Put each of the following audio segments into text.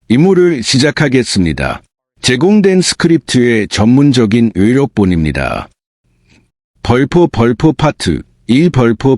임무를 시작하겠습니다. 제공된 스크립트의 전문적인 의료본입니다. 벌포 파트 1 벌포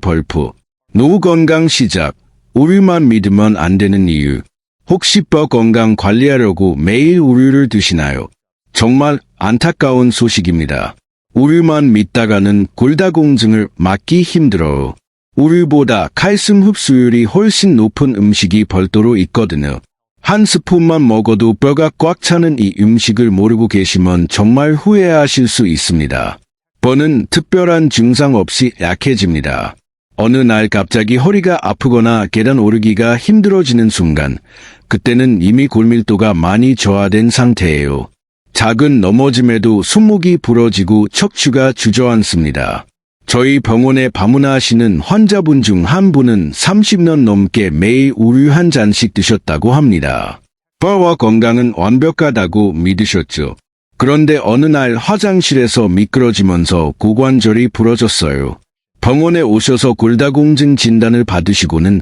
노후 건강 시작. 우유만 믿으면 안 되는 이유. 혹시 뼈 건강 관리하려고 매일 우유를 드시나요? 정말 안타까운 소식입니다. 우유만 믿다가는 골다공증을 막기 힘들어요. 우유보다 칼슘 흡수율이 훨씬 높은 음식이 별도로 있거든요. 한 스푼만 먹어도 뼈가 꽉 차는 이 음식을 모르고 계시면 정말 후회하실 수 있습니다. 뼈는 특별한 증상 없이 약해집니다. 어느 날 갑자기 허리가 아프거나 계단 오르기가 힘들어지는 순간, 그때는 이미 골밀도가 많이 저하된 상태예요. 작은 넘어짐에도 손목이 부러지고 척추가 주저앉습니다. 저희 병원에 방문하시는 환자분 중 한 분은 30년 넘게 매일 우유 한 잔씩 드셨다고 합니다. 뼈와 건강은 완벽하다고 믿으셨죠. 그런데 어느 날 화장실에서 미끄러지면서 고관절이 부러졌어요. 병원에 오셔서 골다공증 진단을 받으시고는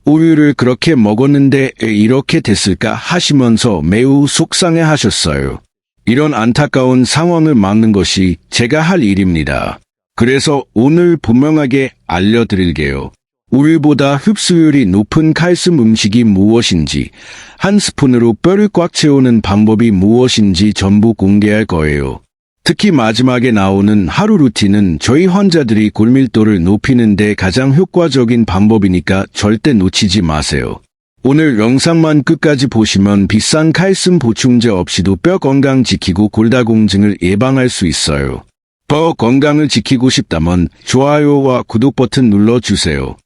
우유를 그렇게 먹었는데 왜 이렇게 됐을까 하시면서 매우 속상해하셨어요. 이런 안타까운 상황을 막는 것이 제가 할 일입니다. 그래서 오늘 분명하게 알려드릴게요. 우유보다 흡수율이 높은 칼슘 음식이 무엇인지, 한 스푼으로 뼈를 꽉 채우는 방법이 무엇인지 전부 공개할 거예요. 특히 마지막에 나오는 하루 루틴은 저희 환자들이 골밀도를 높이는 데 가장 효과적인 방법이니까 절대 놓치지 마세요. 오늘 영상만 끝까지 보시면 비싼 칼슘 보충제 없이도 뼈 건강 지키고 골다공증을 예방할 수 있어요. 뼈 건강을 지키고 싶다면 좋아요와 구독 버튼 눌러주세요.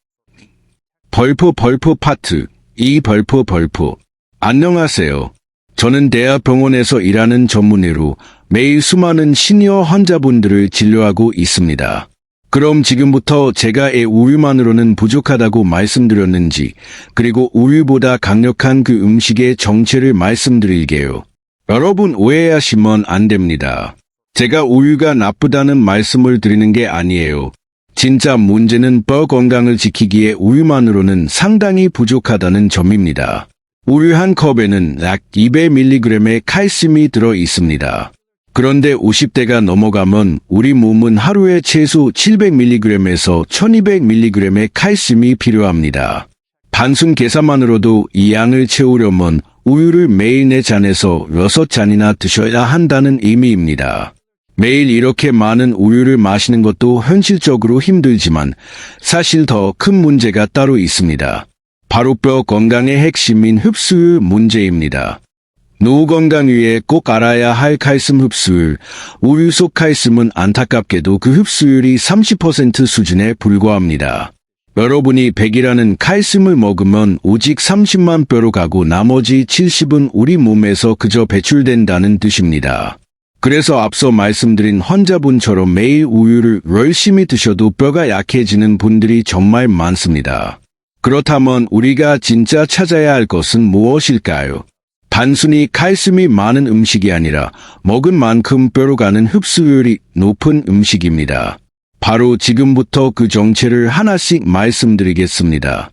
벌포 파트 2 벌포. 안녕하세요. 저는 대학병원에서 일하는 전문의로 매일 수많은 시니어 환자분들을 진료하고 있습니다. 그럼 지금부터 제가 왜 우유만으로는 부족하다고 말씀드렸는지, 그리고 우유보다 강력한 그 음식의 정체를 말씀드릴게요. 여러분 오해하시면 안 됩니다. 제가 우유가 나쁘다는 말씀을 드리는 게 아니에요. 진짜 문제는 뼈 건강을 지키기에 우유만으로는 상당히 부족하다는 점입니다. 우유 한 컵에는 약 200mg의 칼슘이 들어 있습니다. 그런데 50대가 넘어가면 우리 몸은 하루에 최소 700mg에서 1200mg의 칼슘이 필요합니다. 단순 계산만으로도 이 양을 채우려면 우유를 매일 4잔에서 6잔이나 드셔야 한다는 의미입니다. 매일 이렇게 많은 우유를 마시는 것도 현실적으로 힘들지만 사실 더 큰 문제가 따로 있습니다. 바로 뼈 건강의 핵심인 흡수율 문제입니다. 노후 건강 위에 꼭 알아야 할 칼슘 흡수율. 우유 속 칼슘은 안타깝게도 그 흡수율이 30% 수준에 불과합니다. 여러분이 100이라는 칼슘을 먹으면 오직 30만 뼈로 가고 나머지 70은 우리 몸에서 그저 배출된다는 뜻입니다. 그래서 앞서 말씀드린 환자분처럼 매일 우유를 열심히 드셔도 뼈가 약해지는 분들이 정말 많습니다. 그렇다면 우리가 진짜 찾아야 할 것은 무엇일까요? 단순히 칼슘이 많은 음식이 아니라 먹은 만큼 뼈로 가는 흡수율이 높은 음식입니다. 바로 지금부터 그 정체를 하나씩 말씀드리겠습니다.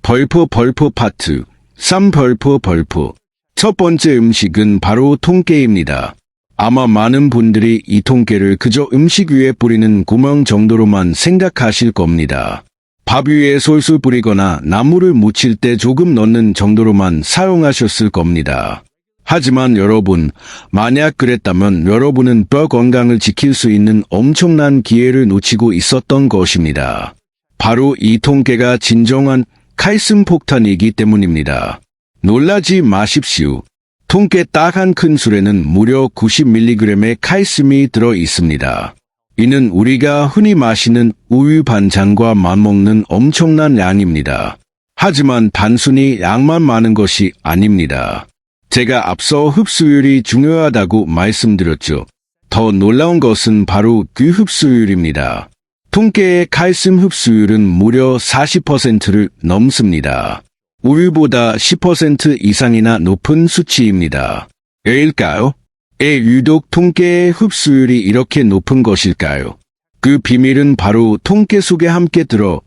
벌포 파트 3 벌포. 첫 번째 음식은 바로 통깨입니다. 아마 많은 분들이 이 통깨를 그저 음식 위에 뿌리는 구멍 정도로만 생각하실 겁니다. 밥 위에 솔솔 뿌리거나 나물을 무칠 때 조금 넣는 정도로만 사용하셨을 겁니다. 하지만 여러분, 만약 그랬다면 여러분은 뼈 건강을 지킬 수 있는 엄청난 기회를 놓치고 있었던 것입니다. 바로 이 통깨가 진정한 칼슘 폭탄이기 때문입니다. 놀라지 마십시오. 통깨 딱 한 큰술에는 무려 90mg의 칼슘이 들어 있습니다. 이는 우리가 흔히 마시는 우유 반잔과 맞먹는 엄청난 양입니다. 하지만 단순히 양만 많은 것이 아닙니다. 제가 앞서 흡수율이 중요하다고 말씀드렸죠. 더 놀라운 것은 바로 그 흡수율입니다. 통깨의 칼슘 흡수율은 무려 40%를 넘습니다. 우유보다 10% 이상이나 높은 수치입니다. 왜일까요? 왜 유독 통깨의 흡수율이 이렇게 높은 것일까요? 그 비밀은 바로 통깨 속에 함께 들어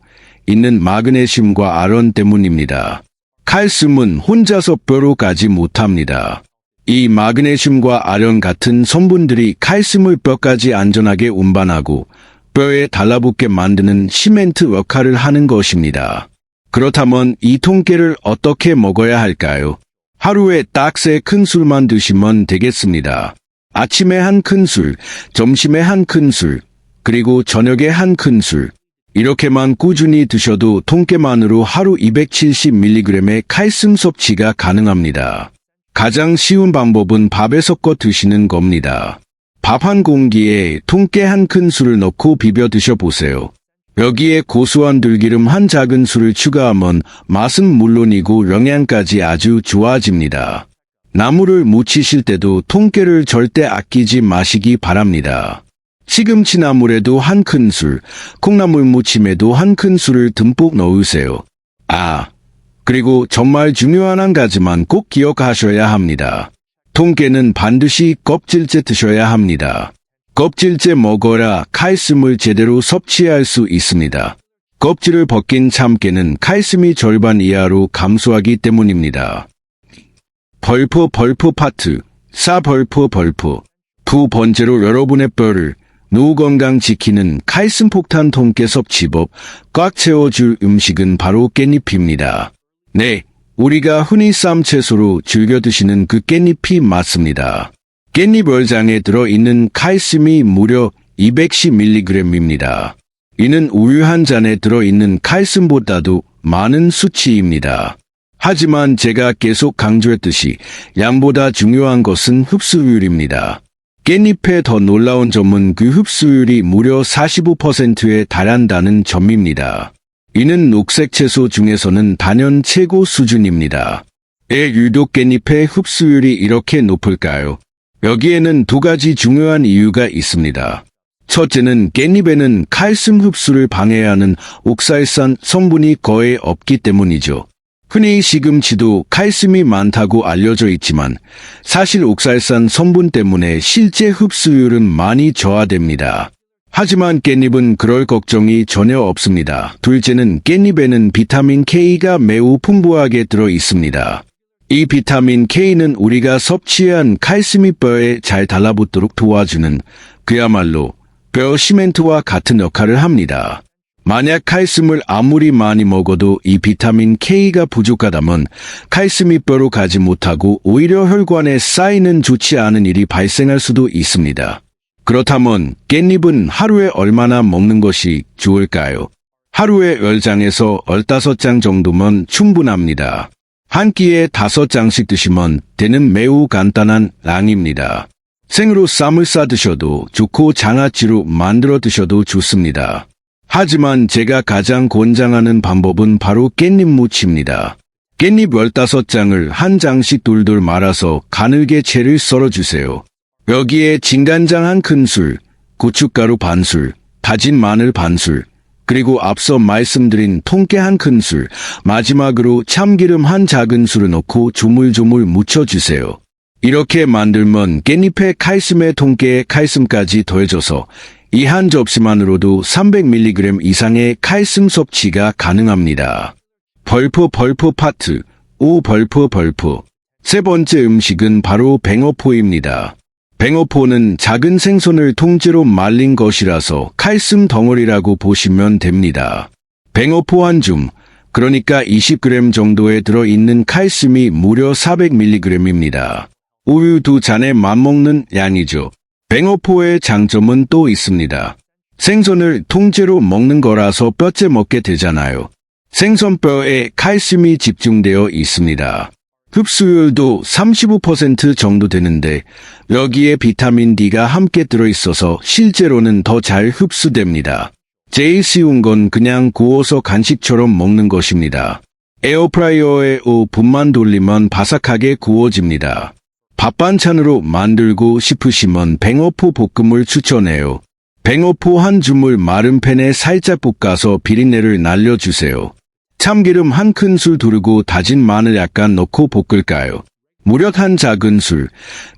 있는 마그네슘과 아론 때문입니다. 칼슘은 혼자서 뼈로 가지 못합니다. 이 마그네슘과 아연 같은 성분들이 칼슘을 뼈까지 안전하게 운반하고 뼈에 달라붙게 만드는 시멘트 역할을 하는 것입니다. 그렇다면 이 통깨를 어떻게 먹어야 할까요? 하루에 딱 3큰술만 드시면 되겠습니다. 아침에 1큰술, 점심에 1큰술, 그리고 저녁에 1큰술. 이렇게만 꾸준히 드셔도 통깨만으로 하루 270mg의 칼슘 섭취가 가능합니다. 가장 쉬운 방법은 밥에 섞어 드시는 겁니다. 밥 한 공기에 통깨 1큰술을 넣고 비벼 드셔보세요. 여기에 고소한 들기름 한 작은술을 추가하면 맛은 물론이고 영양까지 아주 좋아집니다. 나물을 무치실 때도 통깨를 절대 아끼지 마시기 바랍니다. 시금치 나물에도 1큰술, 콩나물 무침에도 1큰술을 듬뿍 넣으세요. 그리고 정말 중요한 한 가지만 꼭 기억하셔야 합니다. 통깨는 반드시 껍질째 드셔야 합니다. 껍질째 먹어야 칼슘을 제대로 섭취할 수 있습니다. 껍질을 벗긴 참깨는 칼슘이 절반 이하로 감소하기 때문입니다. 벌프 파트 4 벌프. 두 번째로 여러분의 뼈를 노후 건강 지키는 칼슘 폭탄 통깨 섭취법 꽉 채워줄 음식은 바로 깻잎입니다. 네, 우리가 흔히 쌈채소로 즐겨 드시는 그 깻잎이 맞습니다. 깻잎 열장에 들어있는 칼슘이 무려 210mg입니다. 이는 우유 한 잔에 들어있는 칼슘보다도 많은 수치입니다. 하지만 제가 계속 강조했듯이 양보다 중요한 것은 흡수율입니다. 깻잎의 더 놀라운 점은 그 흡수율이 무려 45%에 달한다는 점입니다. 이는 녹색 채소 중에서는 단연 최고 수준입니다. 왜 유독 깻잎의 흡수율이 이렇게 높을까요? 여기에는 두 가지 중요한 이유가 있습니다. 첫째는 깻잎에는 칼슘 흡수를 방해하는 옥살산 성분이 거의 없기 때문이죠. 흔히 시금치도 칼슘이 많다고 알려져 있지만 사실 옥살산 성분 때문에 실제 흡수율은 많이 저하됩니다. 하지만 깻잎은 그럴 걱정이 전혀 없습니다. 둘째는 깻잎에는 비타민 K가 매우 풍부하게 들어 있습니다. 이 비타민 K는 우리가 섭취한 칼슘이 뼈에 잘 달라붙도록 도와주는 그야말로 뼈 시멘트와 같은 역할을 합니다. 만약 칼슘을 아무리 많이 먹어도 이 비타민 K가 부족하다면 칼슘이 뼈로 가지 못하고 오히려 혈관에 쌓이는 좋지 않은 일이 발생할 수도 있습니다. 그렇다면 깻잎은 하루에 얼마나 먹는 것이 좋을까요? 하루에 10장에서 15장 정도면 충분합니다. 한 끼에 5장씩 드시면 되는 매우 간단한 랑입니다. 생으로 쌈을 싸 드셔도 좋고 장아찌로 만들어 드셔도 좋습니다. 하지만 제가 가장 권장하는 방법은 바로 깻잎 무치입니다. 깻잎 15장을 한 장씩 돌돌 말아서 가늘게 채를 썰어주세요. 여기에 진간장 1큰술, 고춧가루 반술, 다진 마늘 반술, 그리고 앞서 말씀드린 통깨 1큰술, 마지막으로 참기름 한 작은술을 넣고 조물조물 무쳐주세요. 이렇게 만들면 깻잎의 칼슘에 통깨의 칼슘까지 더해져서 이 한 접시만으로도 300mg 이상의 칼슘 섭취가 가능합니다. 벌프 파트 5 벌프. 세 번째 음식은 바로 뱅어포입니다. 뱅어포는 작은 생선을 통째로 말린 것이라서 칼슘 덩어리라고 보시면 됩니다. 뱅어포 한 줌, 그러니까 20g 정도에 들어있는 칼슘이 무려 400mg입니다. 우유 2잔에 맞먹는 양이죠. 뱅어포의 장점은 또 있습니다. 생선을 통째로 먹는 거라서 뼈째 먹게 되잖아요. 생선뼈에 칼슘이 집중되어 있습니다. 흡수율도 35% 정도 되는데 여기에 비타민 D가 함께 들어있어서 실제로는 더 잘 흡수됩니다. 제일 쉬운 건 그냥 구워서 간식처럼 먹는 것입니다. 에어프라이어에 5분만 돌리면 바삭하게 구워집니다. 밥 반찬으로 만들고 싶으시면 뱅어포 볶음을 추천해요. 뱅어포 한 줌을 마른 팬에 살짝 볶아서 비린내를 날려주세요. 참기름 1큰술 두르고 다진 마늘 약간 넣고 볶을까요? 무력 한 작은술,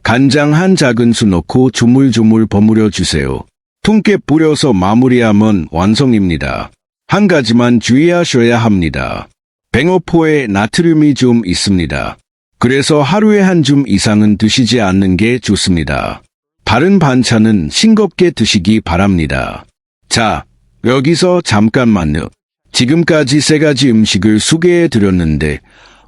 간장 한 작은술 넣고 조물조물 버무려 주세요. 통깨 뿌려서 마무리하면 완성입니다. 한 가지만 주의하셔야 합니다. 뱅어포에 나트륨이 좀 있습니다. 그래서 하루에 한 줌 이상은 드시지 않는 게 좋습니다. 다른 반찬은 싱겁게 드시기 바랍니다. 자, 여기서 잠깐만요. 지금까지 3가지 음식을 소개해 드렸는데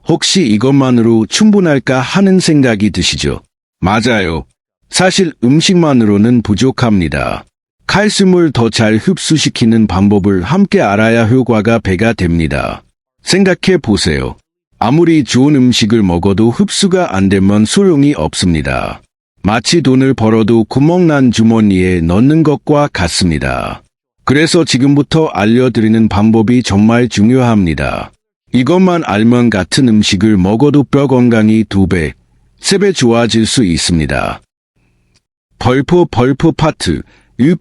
혹시 이것만으로 충분할까 하는 생각이 드시죠? 맞아요. 사실 음식만으로는 부족합니다. 칼슘을 더 잘 흡수시키는 방법을 함께 알아야 효과가 배가 됩니다. 생각해 보세요. 아무리 좋은 음식을 먹어도 흡수가 안 되면 소용이 없습니다. 마치 돈을 벌어도 구멍난 주머니에 넣는 것과 같습니다. 그래서 지금부터 알려드리는 방법이 정말 중요합니다. 이것만 알면 같은 음식을 먹어도 뼈 건강이 2배, 3배 좋아질 수 있습니다. 벌포 파트 1.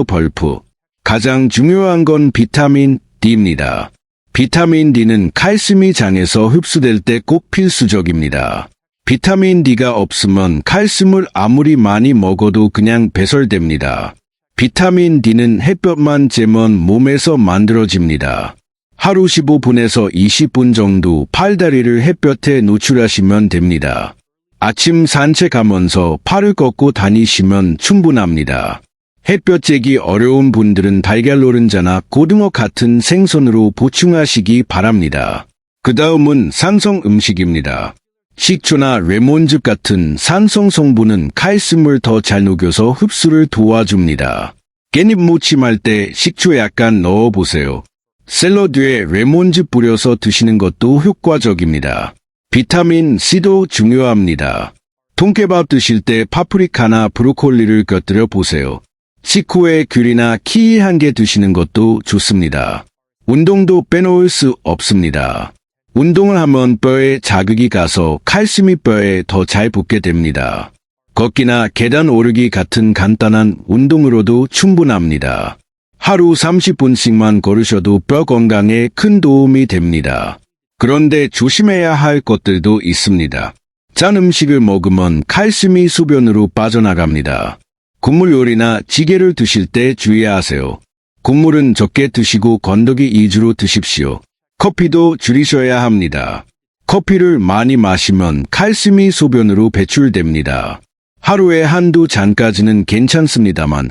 벌포. 가장 중요한 건 비타민 D입니다. 비타민 D는 칼슘이 장에서 흡수될 때 꼭 필수적입니다. 비타민 D가 없으면 칼슘을 아무리 많이 먹어도 그냥 배설됩니다. 비타민 D는 햇볕만 쬐면 몸에서 만들어집니다. 하루 15분에서 20분 정도 팔다리를 햇볕에 노출하시면 됩니다. 아침 산책하면서 팔을 걷고 다니시면 충분합니다. 햇볕 쬐기 어려운 분들은 달걀 노른자나 고등어 같은 생선으로 보충하시기 바랍니다. 그 다음은 산성 음식입니다. 식초나 레몬즙 같은 산성 성분은 칼슘을 더 잘 녹여서 흡수를 도와줍니다. 깻잎 무침할 때 식초 약간 넣어보세요. 샐러드에 레몬즙 뿌려서 드시는 것도 효과적입니다. 비타민 C도 중요합니다. 통깨밥 드실 때 파프리카나 브로콜리를 곁들여 보세요. 식후에 귤이나 키위 1개 드시는 것도 좋습니다. 운동도 빼놓을 수 없습니다. 운동을 하면 뼈에 자극이 가서 칼슘이 뼈에 더 잘 붙게 됩니다. 걷기나 계단 오르기 같은 간단한 운동으로도 충분합니다. 하루 30분씩만 걸으셔도 뼈 건강에 큰 도움이 됩니다. 그런데 조심해야 할 것들도 있습니다. 짠 음식을 먹으면 칼슘이 소변으로 빠져나갑니다. 국물 요리나 찌개를 드실 때 주의하세요. 국물은 적게 드시고 건더기 위주로 드십시오. 커피도 줄이셔야 합니다. 커피를 많이 마시면 칼슘이 소변으로 배출됩니다. 하루에 한두 잔까지는 괜찮습니다만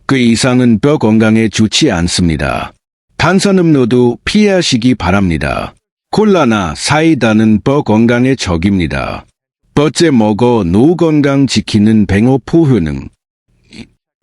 그 이상은 뼈 건강에 좋지 않습니다. 탄산음료도 피하시기 바랍니다. 콜라나 사이다는 뼈 건강에 적입니다. 뼈째 먹어 노후 건강 지키는 뱅어포 효능.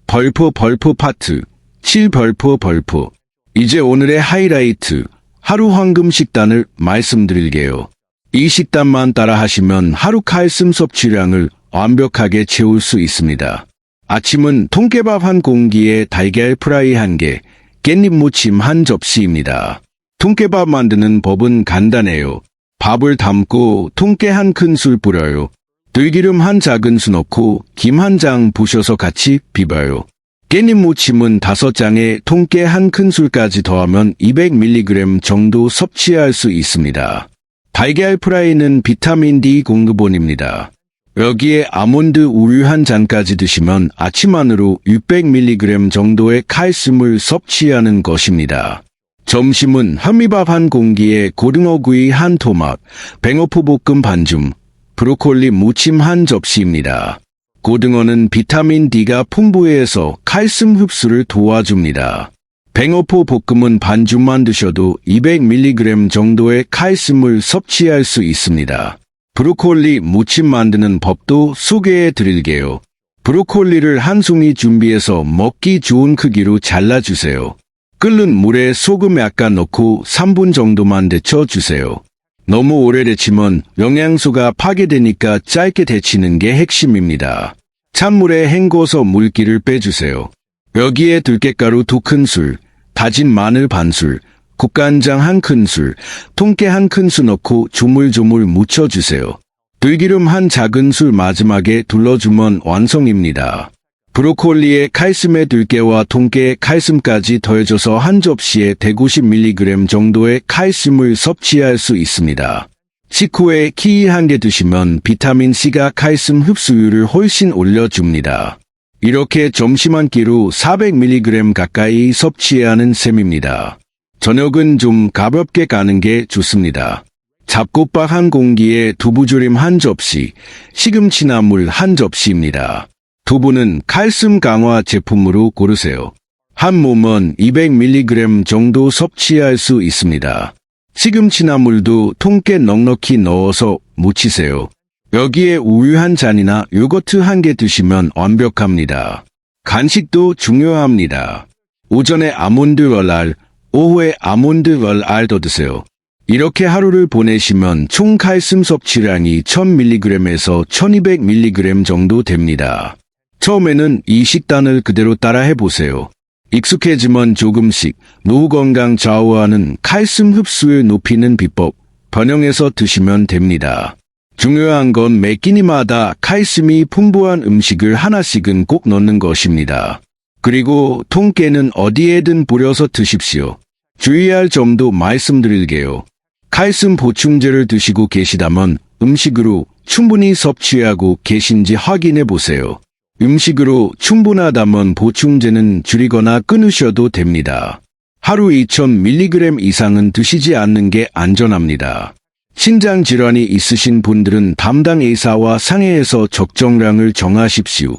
벌포 파트 7. 벌포. 이제 오늘의 하이라이트 하루 황금 식단을 말씀드릴게요. 이 식단만 따라 하시면 하루 칼슘 섭취량을 완벽하게 채울 수 있습니다. 아침은 통깨밥 1공기에 달걀 프라이 1개, 깻잎 무침 1접시입니다. 통깨밥 만드는 법은 간단해요. 밥을 담고 통깨 1큰술 뿌려요. 들기름 1작은술 넣고 김 1장 부셔서 같이 비벼요. 깻잎 무침은 5장에 통깨 1큰술까지 더하면 200mg 정도 섭취할 수 있습니다. 달걀 프라이는 비타민 D 공급원입니다. 여기에 아몬드 우유 1잔까지 드시면 아침 안으로 600mg 정도의 칼슘을 섭취하는 것입니다. 점심은 현미밥 1공기에 고등어구이 1토막, 뱅어포 볶음 반줌, 브로콜리 무침 1접시입니다. 고등어는 비타민 D가 풍부해서 칼슘 흡수를 도와줍니다. 뱅어포 볶음은 반줌만 드셔도 200mg 정도의 칼슘을 섭취할 수 있습니다. 브로콜리 무침 만드는 법도 소개해 드릴게요. 브로콜리를 1송이 준비해서 먹기 좋은 크기로 잘라주세요. 끓는 물에 소금 약간 넣고 3분 정도만 데쳐주세요. 너무 오래 데치면 영양소가 파괴되니까 짧게 데치는 게 핵심입니다. 찬물에 헹궈서 물기를 빼주세요. 여기에 들깨가루 2큰술, 다진 마늘 반술, 국간장 1큰술, 통깨 1큰술 넣고 조물조물 묻혀주세요. 들기름 1작은술 마지막에 둘러주면 완성입니다. 브로콜리에 칼슘의 들깨와 통깨의 칼슘까지 더해져서 1접시에 150mg 정도의 칼슘을 섭취할 수 있습니다. 식후에 키위 1개 드시면 비타민C가 칼슘 흡수율을 훨씬 올려줍니다. 이렇게 점심 한 끼로 400mg 가까이 섭취해야 하는 셈입니다. 저녁은 좀 가볍게 가는 게 좋습니다. 잡곡밥 한 공기에 두부조림 한 접시, 시금치나물 한 접시입니다. 두부는 칼슘 강화 제품으로 고르세요. 한 몸은 200mg 정도 섭취할 수 있습니다. 시금치나물도 통깨 넉넉히 넣어서 무치세요. 여기에 우유 한 잔이나 요거트 한 개 드시면 완벽합니다. 간식도 중요합니다. 오전에 아몬드 월알, 오후에 아몬드 월알 더 드세요. 이렇게 하루를 보내시면 총 칼슘 섭취량이 1000mg에서 1200mg 정도 됩니다. 처음에는 이 식단을 그대로 따라 해보세요. 익숙해지면 조금씩 노후 건강 좌우하는 칼슘 흡수율 높이는 비법 변형해서 드시면 됩니다. 중요한 건 매 끼니마다 칼슘이 풍부한 음식을 하나씩은 꼭 넣는 것입니다. 그리고 통깨는 어디에든 뿌려서 드십시오. 주의할 점도 말씀드릴게요. 칼슘 보충제를 드시고 계시다면 음식으로 충분히 섭취하고 계신지 확인해 보세요. 음식으로 충분하다면 보충제는 줄이거나 끊으셔도 됩니다. 하루 2000mg 이상은 드시지 않는 게 안전합니다. 신장 질환이 있으신 분들은 담당 의사와 상의해서 적정량을 정하십시오.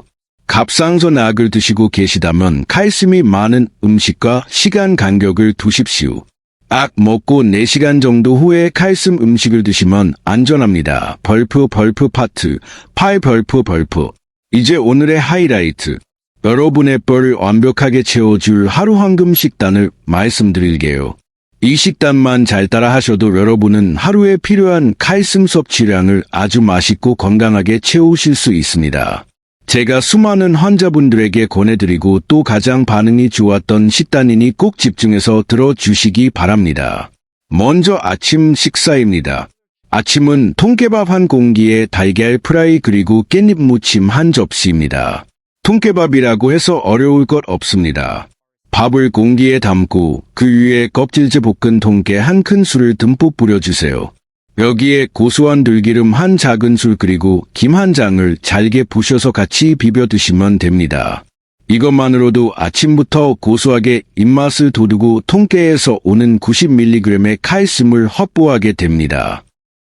갑상선 약을 드시고 계시다면 칼슘이 많은 음식과 시간 간격을 두십시오. 약 먹고 4시간 정도 후에 칼슘 음식을 드시면 안전합니다. 벌프 파트, 파이 벌프. 이제 오늘의 하이라이트. 여러분의 뼈를 완벽하게 채워줄 하루 황금 식단을 말씀드릴게요. 이 식단만 잘 따라 하셔도 여러분은 하루에 필요한 칼슘 섭취량을 아주 맛있고 건강하게 채우실 수 있습니다. 제가 수많은 환자분들에게 권해드리고 또 가장 반응이 좋았던 식단이니 꼭 집중해서 들어주시기 바랍니다. 먼저 아침 식사입니다. 아침은 통깨밥 한 공기에 달걀 프라이 그리고 깻잎 무침 한 접시입니다. 통깨밥이라고 해서 어려울 것 없습니다. 밥을 공기에 담고 그 위에 껍질째 볶은 통깨 한 큰술을 듬뿍 뿌려주세요. 여기에 고소한 들기름 한 작은술 그리고 김 한 장을 잘게 부셔서 같이 비벼 드시면 됩니다. 이것만으로도 아침부터 고소하게 입맛을 돋우고 통깨에서 오는 90mg의 칼슘을 확보하게 됩니다.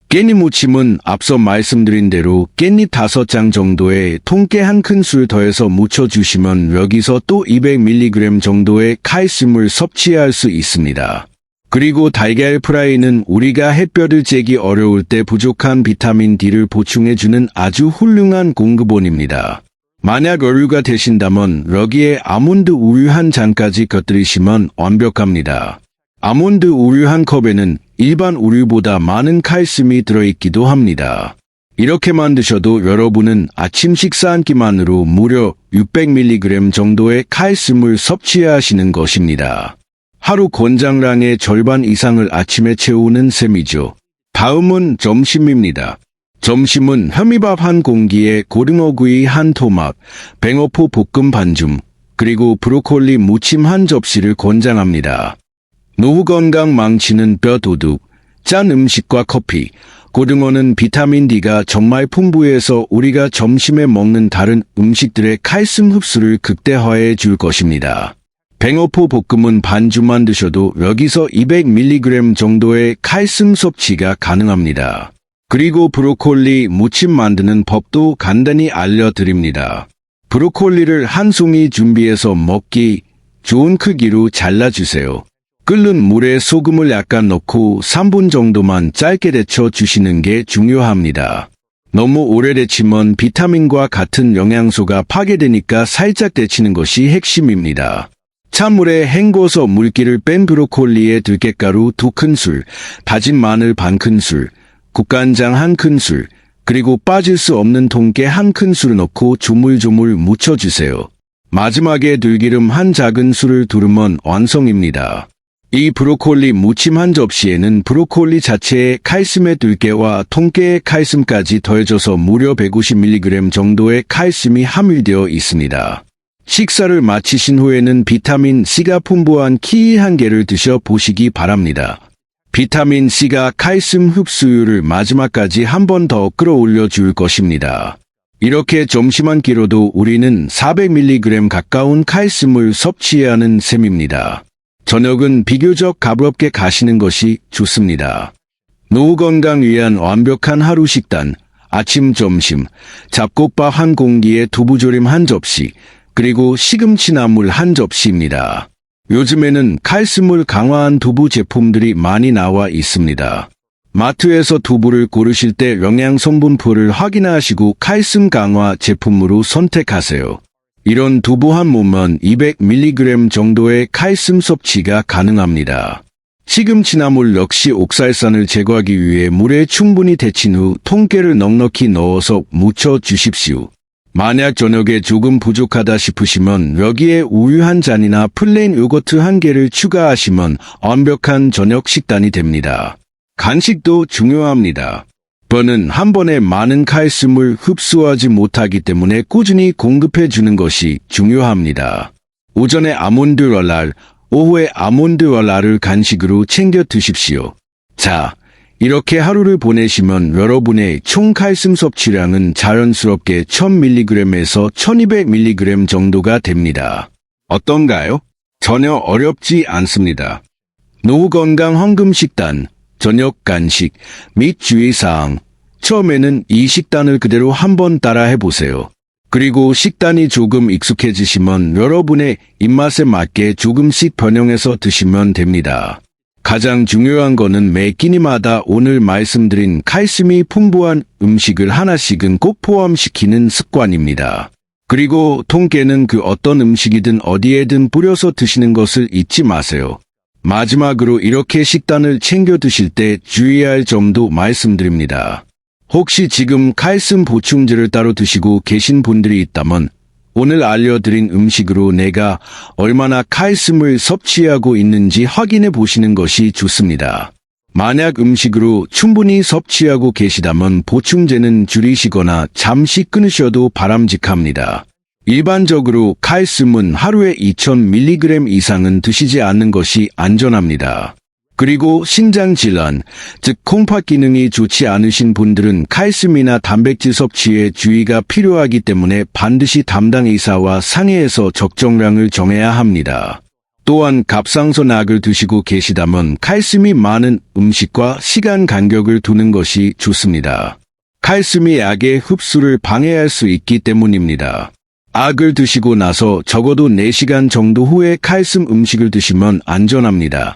깻잎 무침은 앞서 말씀드린 대로 깻잎 5장 정도에 통깨 한 큰술 더해서 무쳐주시면 여기서 또 200mg 정도의 칼슘을 섭취할 수 있습니다. 그리고 달걀 프라이는 우리가 햇볕을 쬐기 어려울 때 부족한 비타민 D를 보충해주는 아주 훌륭한 공급원입니다. 만약 여유가 되신다면 여기에 아몬드 우유 한 잔까지 곁들이시면 완벽합니다. 아몬드 우유 한 컵에는 일반 우유보다 많은 칼슘이 들어있기도 합니다. 이렇게만 드셔도 여러분은 아침 식사 한 끼만으로 무려 600mg 정도의 칼슘을 섭취하시는 것입니다. 하루 권장량의 절반 이상을 아침에 채우는 셈이죠. 다음은 점심입니다. 점심은 현미밥 한 공기에 고등어구이 한 토막, 뱅어포 볶음 반줌, 그리고 브로콜리 무침 한 접시를 권장합니다. 노후 건강 망치는 뼈 도둑, 짠 음식과 커피, 고등어는 비타민 D가 정말 풍부해서 우리가 점심에 먹는 다른 음식들의 칼슘 흡수를 극대화해 줄 것입니다. 뱅어포 볶음은 반주만 드셔도 여기서 200mg 정도의 칼슘 섭취가 가능합니다. 그리고 브로콜리 무침 만드는 법도 간단히 알려드립니다. 브로콜리를 한 송이 준비해서 먹기 좋은 크기로 잘라주세요. 끓는 물에 소금을 약간 넣고 3분 정도만 짧게 데쳐 주시는 게 중요합니다. 너무 오래 데치면 비타민과 같은 영양소가 파괴되니까 살짝 데치는 것이 핵심입니다. 찬물에 헹궈서 물기를 뺀 브로콜리에 들깨가루 2큰술, 다진 마늘 반 큰술, 국간장 1큰술, 그리고 빠질 수 없는 통깨 1큰술을 넣고 조물조물 무쳐주세요. 마지막에 들기름 한 작은술을 두르면 완성입니다. 이 브로콜리 무침 한 접시에는 브로콜리 자체의 칼슘의 들깨와 통깨의 칼슘까지 더해져서 무려 150mg 정도의 칼슘이 함유되어 있습니다. 식사를 마치신 후에는 비타민 C가 풍부한 키위 한 개를 드셔 보시기 바랍니다. 비타민 C가 칼슘 흡수율을 마지막까지 한 번 더 끌어올려 줄 것입니다. 이렇게 점심 한 끼로도 우리는 400mg 가까운 칼슘을 섭취하는 셈입니다. 저녁은 비교적 가볍게 가시는 것이 좋습니다. 노후 건강 위한 완벽한 하루 식단, 아침, 점심, 잡곡밥 한 공기에 두부조림 한 접시, 그리고 시금치 나물 한 접시입니다. 요즘에는 칼슘을 강화한 두부 제품들이 많이 나와 있습니다. 마트에서 두부를 고르실 때 영양 성분표를 확인하시고 칼슘 강화 제품으로 선택하세요. 이런 두부 한 몸은 200mg 정도의 칼슘 섭취가 가능합니다. 시금치나물 역시 옥살산을 제거하기 위해 물에 충분히 데친 후 통깨를 넉넉히 넣어서 무쳐 주십시오. 만약 저녁에 조금 부족하다 싶으시면 여기에 우유 한 잔이나 플레인 요거트 한 개를 추가하시면 완벽한 저녁 식단이 됩니다. 간식도 중요합니다. 뼈는 한 번에 많은 칼슘을 흡수하지 못하기 때문에 꾸준히 공급해 주는 것이 중요합니다. 오전에 아몬드 월랄, 오후에 아몬드 월랄을 간식으로 챙겨 드십시오. 자, 이렇게 하루를 보내시면 여러분의 총 칼슘 섭취량은 자연스럽게 1000mg에서 1200mg 정도가 됩니다. 어떤가요? 전혀 어렵지 않습니다. 노후 건강 황금 식단, 저녁 간식 및 주의사항. 처음에는 이 식단을 그대로 한번 따라 해보세요. 그리고 식단이 조금 익숙해지시면 여러분의 입맛에 맞게 조금씩 변형해서 드시면 됩니다. 가장 중요한 거는 매 끼니마다 오늘 말씀드린 칼슘이 풍부한 음식을 하나씩은 꼭 포함시키는 습관입니다. 그리고 통깨는 그 어떤 음식이든 어디에든 뿌려서 드시는 것을 잊지 마세요. 마지막으로 이렇게 식단을 챙겨 드실 때 주의할 점도 말씀드립니다. 혹시 지금 칼슘 보충제를 따로 드시고 계신 분들이 있다면 오늘 알려드린 음식으로 내가 얼마나 칼슘을 섭취하고 있는지 확인해 보시는 것이 좋습니다. 만약 음식으로 충분히 섭취하고 계시다면 보충제는 줄이시거나 잠시 끊으셔도 바람직합니다. 일반적으로 칼슘은 하루에 2000mg 이상은 드시지 않는 것이 안전합니다. 그리고 신장질환, 즉 콩팥 기능이 좋지 않으신 분들은 칼슘이나 단백질 섭취에 주의가 필요하기 때문에 반드시 담당 의사와 상의해서 적정량을 정해야 합니다. 또한 갑상선악을 드시고 계시다면 칼슘이 많은 음식과 시간 간격을 두는 것이 좋습니다. 칼슘이 약의 흡수를 방해할 수 있기 때문입니다. 악을 드시고 나서 적어도 4시간 정도 후에 칼슘 음식을 드시면 안전합니다.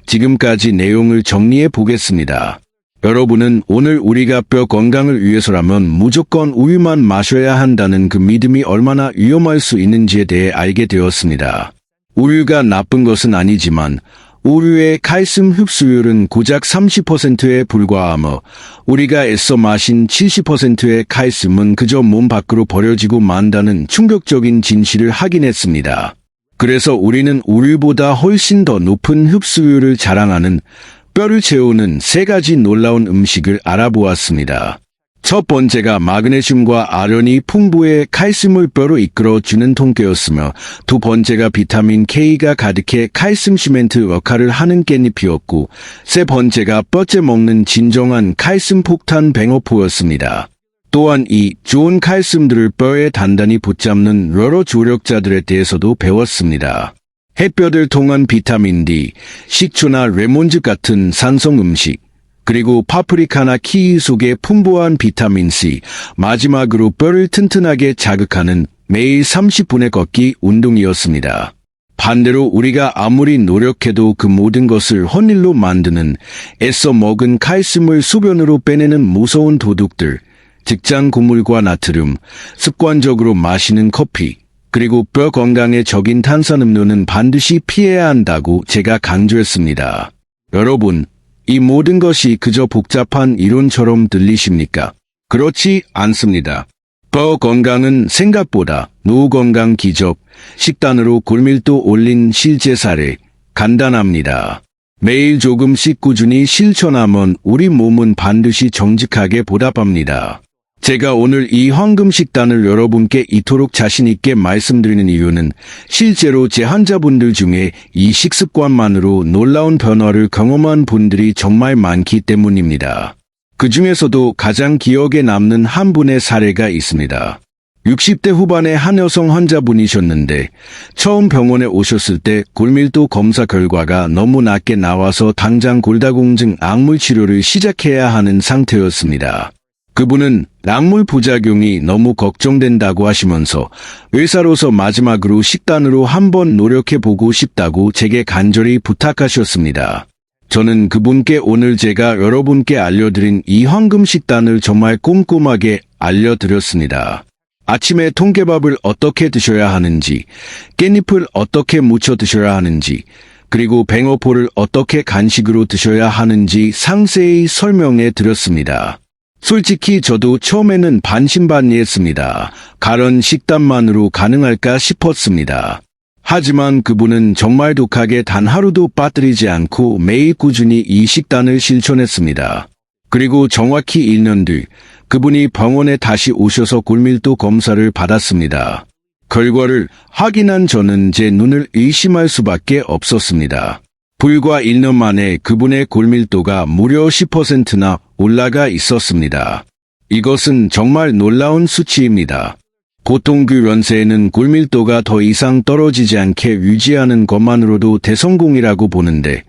지금까지 내용을 정리해 보겠습니다. 여러분은 오늘 우리가 뼈 건강을 위해서라면 무조건 우유만 마셔야 한다는 그 믿음이 얼마나 위험할 수 있는지에 대해 알게 되었습니다. 우유가 나쁜 것은 아니지만 우유의 칼슘 흡수율은 고작 30%에 불과하며 우리가 애써 마신 70%의 칼슘은 그저 몸 밖으로 버려지고 만다는 충격적인 진실을 확인했습니다. 그래서 우리는 우유보다 훨씬 더 높은 흡수율을 자랑하는 뼈를 채우는 3가지 놀라운 음식을 알아보았습니다. 첫 번째가 마그네슘과 아연이 풍부해 칼슘을 뼈로 이끌어주는 통깨였으며 두 번째가 비타민 K가 가득해 칼슘 시멘트 역할을 하는 깻잎이었고 세 번째가 뼈째 먹는 진정한 칼슘 폭탄 뱅어포였습니다. 또한 이 좋은 칼슘들을 뼈에 단단히 붙잡는 여러 조력자들에 대해서도 배웠습니다. 햇볕을 통한 비타민 D, 식초나 레몬즙 같은 산성 음식, 그리고 파프리카나 키위 속의 풍부한 비타민 C, 마지막으로 뼈를 튼튼하게 자극하는 매일 30분의 걷기 운동이었습니다. 반대로 우리가 아무리 노력해도 그 모든 것을 헛일로 만드는 애써 먹은 칼슘을 소변으로 빼내는 무서운 도둑들, 직장 고물과 나트륨, 습관적으로 마시는 커피, 그리고 뼈 건강에 적인 탄산음료는 반드시 피해야 한다고 제가 강조했습니다. 여러분, 이 모든 것이 그저 복잡한 이론처럼 들리십니까? 그렇지 않습니다. 뼈 건강은 생각보다 노후 건강 기적, 식단으로 골밀도 올린 실제 사례, 간단합니다. 매일 조금씩 꾸준히 실천하면 우리 몸은 반드시 정직하게 보답합니다. 제가 오늘 이 황금 식단을 여러분께 이토록 자신있게 말씀드리는 이유는 실제로 제 환자분들 중에 이 식습관만으로 놀라운 변화를 경험한 분들이 정말 많기 때문입니다. 그 중에서도 가장 기억에 남는 한 분의 사례가 있습니다. 60대 후반의 한 여성 환자분이셨는데 처음 병원에 오셨을 때 골밀도 검사 결과가 너무 낮게 나와서 당장 골다공증 약물 치료를 시작해야 하는 상태였습니다. 그분은 약물 부작용이 너무 걱정된다고 하시면서 의사로서 마지막으로 식단으로 한번 노력해보고 싶다고 제게 간절히 부탁하셨습니다. 저는 그분께 오늘 제가 여러분께 알려드린 이 황금 식단을 정말 꼼꼼하게 알려드렸습니다. 아침에 통깨밥을 어떻게 드셔야 하는지, 깻잎을 어떻게 무쳐 드셔야 하는지, 그리고 뱅어포를 어떻게 간식으로 드셔야 하는지 상세히 설명해 드렸습니다. 솔직히 저도 처음에는 반신반의했습니다. 가련 식단만으로 가능할까 싶었습니다. 하지만 그분은 정말 독하게 단 하루도 빠뜨리지 않고 매일 꾸준히 이 식단을 실천했습니다. 그리고 정확히 1년 뒤 그분이 병원에 다시 오셔서 골밀도 검사를 받았습니다. 결과를 확인한 저는 제 눈을 의심할 수밖에 없었습니다. 불과 1년 만에 그분의 골밀도가 무려 10%나 올라가 있었습니다. 이것은 정말 놀라운 수치입니다. 보통 그 연세에는 골밀도가 더 이상 떨어지지 않게 유지하는 것만으로도 대성공이라고 보는데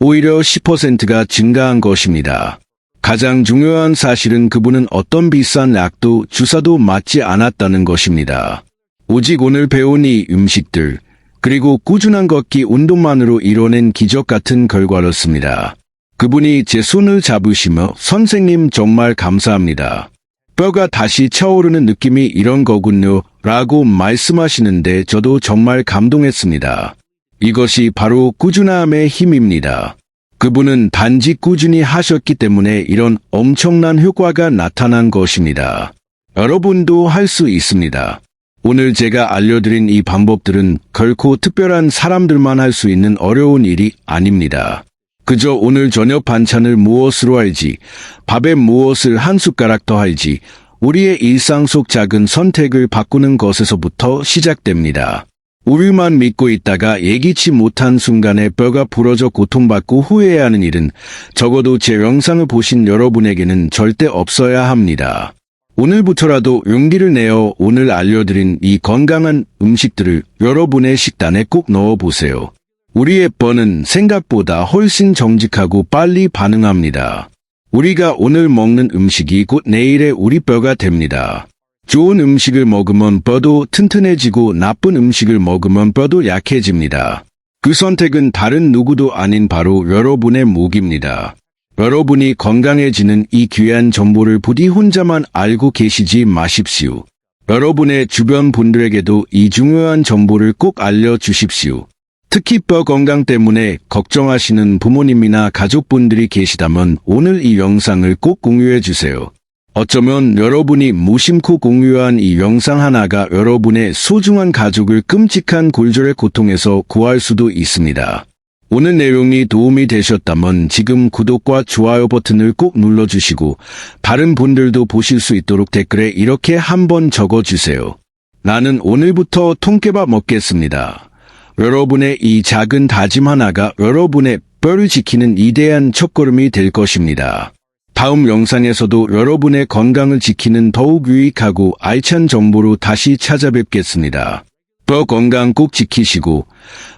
오히려 10%가 증가한 것입니다. 가장 중요한 사실은 그분은 어떤 비싼 약도 주사도 맞지 않았다는 것입니다. 오직 오늘 배운 이 음식들, 그리고 꾸준한 걷기 운동만으로 이뤄낸 기적 같은 결과였습니다. 그분이 제 손을 잡으시며 선생님 정말 감사합니다. 뼈가 다시 차오르는 느낌이 이런 거군요 라고 말씀하시는데 저도 정말 감동했습니다. 이것이 바로 꾸준함의 힘입니다. 그분은 단지 꾸준히 하셨기 때문에 이런 엄청난 효과가 나타난 것입니다. 여러분도 할 수 있습니다. 오늘 제가 알려드린 이 방법들은 결코 특별한 사람들만 할 수 있는 어려운 일이 아닙니다. 그저 오늘 저녁 반찬을 무엇으로 할지, 밥에 무엇을 한 숟가락 더 할지, 우리의 일상 속 작은 선택을 바꾸는 것에서부터 시작됩니다. 우리만 믿고 있다가 예기치 못한 순간에 뼈가 부러져 고통받고 후회하는 일은 적어도 제 영상을 보신 여러분에게는 절대 없어야 합니다. 오늘부터라도 용기를 내어 오늘 알려드린 이 건강한 음식들을 여러분의 식단에 꼭 넣어보세요. 우리의 뼈는 생각보다 훨씬 정직하고 빨리 반응합니다. 우리가 오늘 먹는 음식이 곧 내일의 우리 뼈가 됩니다. 좋은 음식을 먹으면 뼈도 튼튼해지고 나쁜 음식을 먹으면 뼈도 약해집니다. 그 선택은 다른 누구도 아닌 바로 여러분의 몫입니다. 여러분이 건강해지는 이 귀한 정보를 부디 혼자만 알고 계시지 마십시오. 여러분의 주변 분들에게도 이 중요한 정보를 꼭 알려주십시오. 특히 뼈 건강 때문에 걱정하시는 부모님이나 가족분들이 계시다면 오늘 이 영상을 꼭 공유해 주세요. 어쩌면 여러분이 무심코 공유한 이 영상 하나가 여러분의 소중한 가족을 끔찍한 골절의 고통에서 구할 수도 있습니다. 오늘 내용이 도움이 되셨다면 지금 구독과 좋아요 버튼을 꼭 눌러주시고 다른 분들도 보실 수 있도록 댓글에 이렇게 한번 적어주세요. 나는 오늘부터 통깨밥 먹겠습니다. 여러분의 이 작은 다짐 하나가 여러분의 뼈를 지키는 위대한 첫걸음이 될 것입니다. 다음 영상에서도 여러분의 건강을 지키는 더욱 유익하고 알찬 정보로 다시 찾아뵙겠습니다. 뼈 건강 꼭 지키시고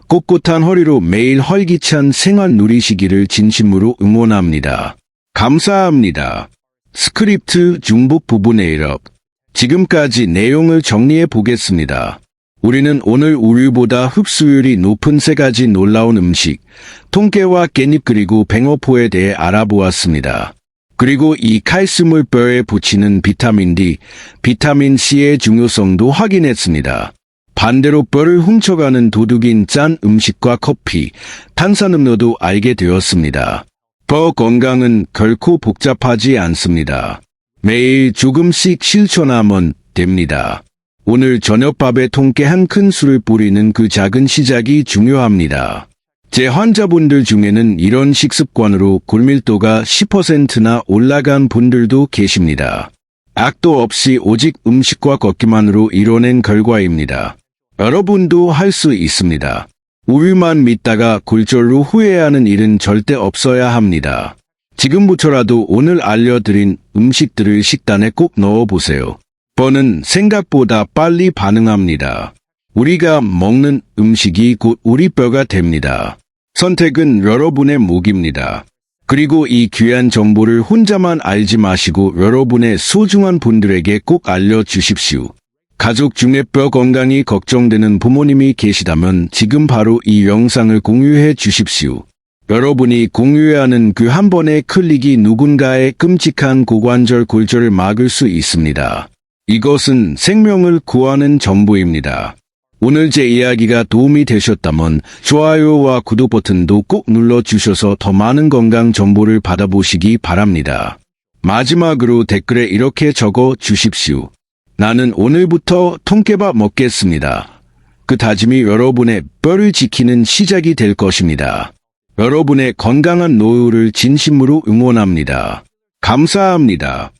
꼿꼿한 허리로 매일 활기찬 생활 누리시기를 진심으로 응원합니다. 감사합니다. 스크립트 중복 부분의 1업. 지금까지 내용을 정리해 보겠습니다. 우리는 오늘 우유보다 흡수율이 높은 3가지 놀라운 음식, 통깨와 깻잎 그리고 뱅어포에 대해 알아보았습니다. 그리고 이 칼슘을 뼈에 붙이는 비타민 D, 비타민 C의 중요성도 확인했습니다. 반대로 뼈를 훔쳐가는 도둑인 짠 음식과 커피, 탄산음료도 알게 되었습니다. 뼈 건강은 결코 복잡하지 않습니다. 매일 조금씩 실천하면 됩니다. 오늘 저녁밥에 통깨 한 큰술을 뿌리는 그 작은 시작이 중요합니다. 제 환자분들 중에는 이런 식습관으로 골밀도가 10%나 올라간 분들도 계십니다. 약도 없이 오직 음식과 걷기만으로 이뤄낸 결과입니다. 여러분도 할 수 있습니다. 우유만 믿다가 골절로 후회하는 일은 절대 없어야 합니다. 지금부터라도 오늘 알려드린 음식들을 식단에 꼭 넣어보세요. 뼈는 생각보다 빨리 반응합니다. 우리가 먹는 음식이 곧 우리 뼈가 됩니다. 선택은 여러분의 몫입니다. 그리고 이 귀한 정보를 혼자만 알지 마시고 여러분의 소중한 분들에게 꼭 알려주십시오. 가족 중에 뼈 건강이 걱정되는 부모님이 계시다면 지금 바로 이 영상을 공유해 주십시오. 여러분이 공유하는 그 한 번의 클릭이 누군가의 끔찍한 고관절 골절을 막을 수 있습니다. 이것은 생명을 구하는 정보입니다. 오늘 제 이야기가 도움이 되셨다면 좋아요와 구독 버튼도 꼭 눌러주셔서 더 많은 건강 정보를 받아보시기 바랍니다. 마지막으로 댓글에 이렇게 적어 주십시오. 나는 오늘부터 통깨밥 먹겠습니다. 그 다짐이 여러분의 뼈를 지키는 시작이 될 것입니다. 여러분의 건강한 노후를 진심으로 응원합니다. 감사합니다.